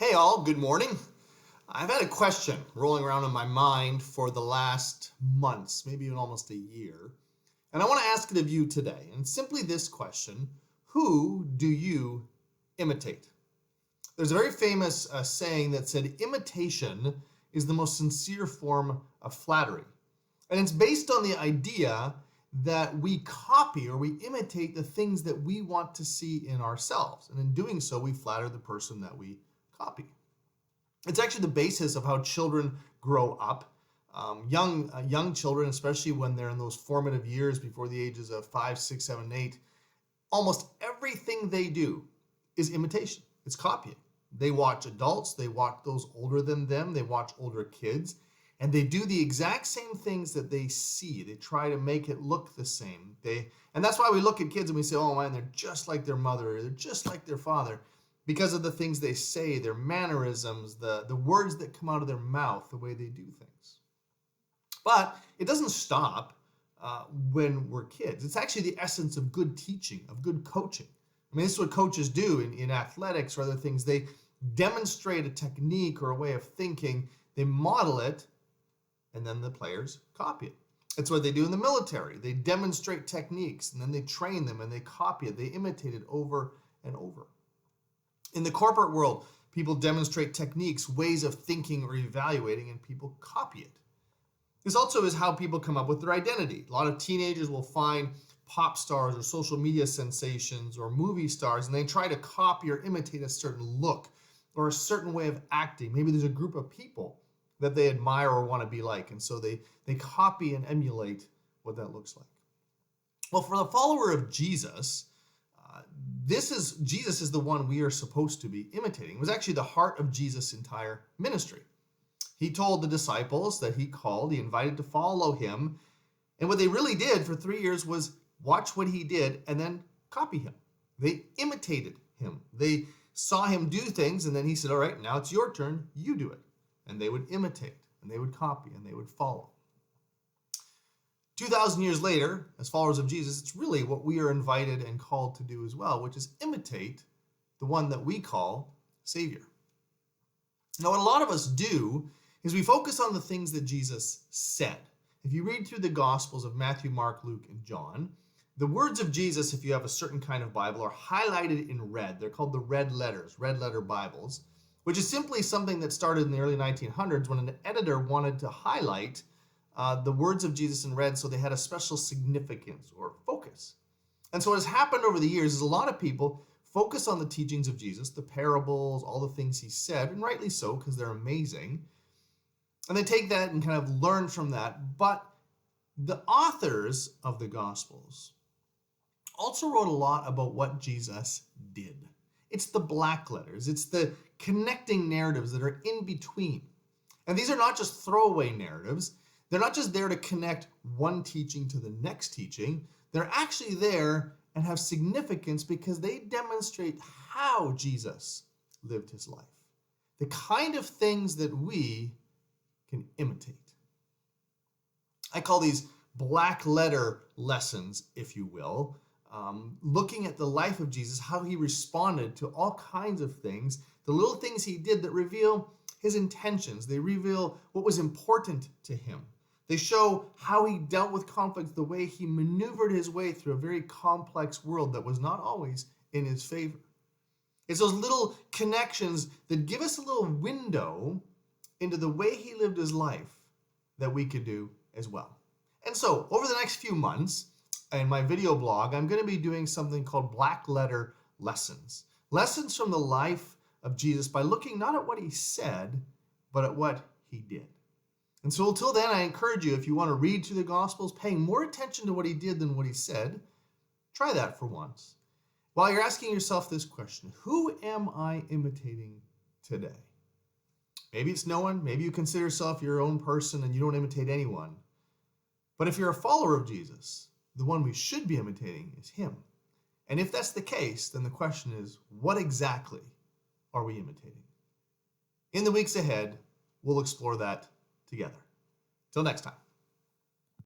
Hey all, good morning. I've had a question rolling around in my mind for the last months, maybe even almost a year. And I want to ask it of you today. And it's simply this question: who do you imitate? There's a very famous saying that said, imitation is the most sincere form of flattery. And it's based on the idea that we copy or we imitate the things that we want to see in ourselves. And in doing so, we flatter the person that we copy. It's actually the basis of how children grow up. Young children, especially when they're in those formative years before the ages of 5, 6, 7, 8, almost everything they do is imitation. It's copying. They watch adults, they watch those older than them, they watch older kids, and they do the exact same things that they see. They try to make it look the same. And that's why we look at kids and we say, oh man, they're just like their mother, or they're just like their father, because of the things they say, their mannerisms, the words that come out of their mouth, the way they do things. But it doesn't stop when we're kids. It's actually the essence of good teaching, of good coaching. I mean, this is what coaches do in athletics or other things. They demonstrate a technique or a way of thinking, they model it, and then the players copy it. It's what they do in the military. They demonstrate techniques, and then they train them, and they copy it. They imitate it over and over. In the corporate world, people demonstrate techniques, ways of thinking or evaluating, and people copy it. This also is how people come up with their identity. A lot of teenagers will find pop stars or social media sensations or movie stars, and they try to copy or imitate a certain look or a certain way of acting. Maybe there's a group of people that they admire or want to be like, and so they copy and emulate what that looks like. Well, for the follower of Jesus, Jesus is the one we are supposed to be imitating. It was actually the heart of Jesus' entire ministry. He told the disciples that he invited to follow him. And what they really did for 3 years was watch what he did and then copy him. They imitated him. They saw him do things, and then he said, all right, now it's your turn, you do it. And they would imitate, and they would copy, and they would follow. 2,000 years later, as followers of Jesus, it's really what we are invited and called to do as well, which is imitate the one that we call Savior. Now, what a lot of us do is we focus on the things that Jesus said. If you read through the Gospels of Matthew, Mark, Luke, and John, the words of Jesus, if you have a certain kind of Bible, are highlighted in red. They're called the red letters, red letter Bibles, which is simply something that started in the early 1900s when an editor wanted to highlight the words of Jesus in red so they had a special significance or focus. And so what has happened over the years is a lot of people focus on the teachings of Jesus, the parables, all the things he said, and rightly so because they're amazing. And they take that and kind of learn from that. But the authors of the Gospels also wrote a lot about what Jesus did. It's the black letters. It's the connecting narratives that are in between. And these are not just throwaway narratives. They're not just there to connect one teaching to the next teaching. They're actually there and have significance because they demonstrate how Jesus lived his life. The kind of things that we can imitate. I call these black letter lessons, if you will, looking at the life of Jesus, how he responded to all kinds of things, the little things he did that reveal his intentions. They reveal what was important to him. They show how he dealt with conflicts, the way he maneuvered his way through a very complex world that was not always in his favor. It's those little connections that give us a little window into the way he lived his life that we could do as well. And so over the next few months in my video blog, I'm going to be doing something called Black Letter Lessons. Lessons from the life of Jesus by looking not at what he said, but at what he did. And so until then, I encourage you, if you want to read through the Gospels, paying more attention to what he did than what he said, try that for once. While you're asking yourself this question, who am I imitating today? Maybe it's no one. Maybe you consider yourself your own person and you don't imitate anyone. But if you're a follower of Jesus, the one we should be imitating is him. And if that's the case, then the question is, what exactly are we imitating? In the weeks ahead, we'll explore that together. Till next time.